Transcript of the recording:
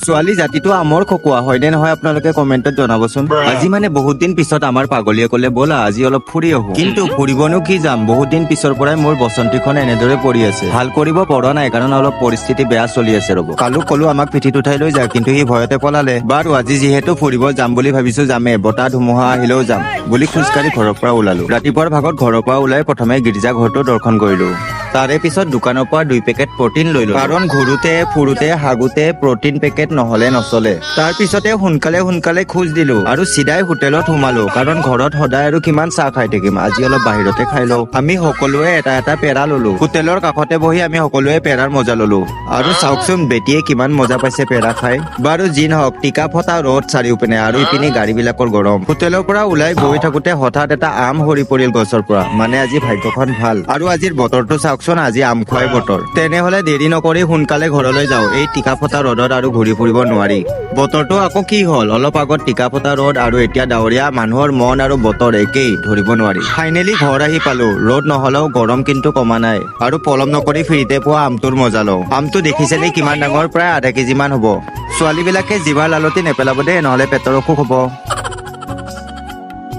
ছোৱালী জাতিটো আমৰ খকুৱা হয়নে নহয় আপোনালোকে কমেন্টত জনাবচোন। আজি মানে বহুত দিন পিছত আমাৰ পাগলীয়ে ক'লে ব'লা আজি অলপ ফুৰি আহো, কিন্তু ফুৰিবনো কি যাম, বহুত দিন পিছৰ পৰাই মোৰ বসন্তীখন এনেদৰে পৰি আছে, ভাল কৰিব পৰা নাই কাৰণ অলপ পৰিস্থিতি বেয়া চলি আছে ৰ'ব। কালুক ক'লো আমাক পিঠিত উঠাই লৈ যা, কিন্তু সি ভয়তে পলালে। বাৰু আজি যিহেতু ফুৰিব যাম বুলি ভাবিছো যামে, বতাহ ধুমুহা আহিলেও যাম বুলি খোজকাঢ়ি ঘৰৰ পৰা ওলালো। ৰাতিপুৱাৰ ভাগত ঘৰৰ পৰা ওলাই প্ৰথমে গীৰ্জা ঘৰটো দৰ্শন কৰিলো। তাৰে পিছত দোকানৰ পৰা 2 পেকেট প্ৰটিন লৈ ললো, কাৰণ ঘূৰোতে ফুৰোতে হাগুতে প্ৰটিন পেকেট নহলে নচলে। তাৰ পিছতে সোনকালে খোজ দিলো আৰু চিধাই হোটেলত সোমালো, কাৰণ ঘৰত সদায় আৰু কিমান চাহ খাই থাকিম, আজি অলপ বাহিৰতে খাই লওঁ। আমি সকলোৱে এটা পেৰা ললো। হোটেলৰ কাষতে বহি আমি সকলোৱে পেৰাৰ মজা ললো। আৰু চাওকচোন বেটিয়ে কিমান মজা পাইছে পেৰা খাই। বাৰু যি নহওক, টিকা ফটা ৰ'দ চাৰিওপিনে আৰু ইপিনে গাড়ী বিলাকৰ গৰম। হোটেলৰ পৰা ওলাই গৈ থাকোতে হঠাৎ এটা আম সৰি পৰিল গছৰ পৰা, মানে আজি ভাগ্যখন ভাল। আৰু আজিৰ বতৰটো চাওকচোন, আজি আম খোৱাই বতৰ। তেনেহলে দেৰি নকৰি সোনকালে ঘৰলৈ যাওঁ, এই টিকা ফটা ৰ'দত আৰু ঘূৰি ফুৰিব নোৱাৰি। বতৰটো আকৌ কি হ'ল, অলপ আগত টিকা ফটা ৰ'দ আৰু এতিয়া ডাৱৰীয়া, মানুহৰ মন আৰু বতৰ একেই, ধৰিব নোৱাৰি। ফাইনেলি ঘৰ আহি পালো, ৰ'দ নহলেও গৰম কিন্তু কমা নাই। আৰু পলম নকৰি ফ্ৰীতে পোৱা আমটোৰ মজা লওঁ। আমটো দেখিছেনে কিমান ডাঙৰ, প্ৰায় আধা কেজি মান হ'ব। ছোৱালী বিলাকে জিভাৰ লালতি নেপেলাব দেই, নহলে পেটৰ অসুখ হ'ব।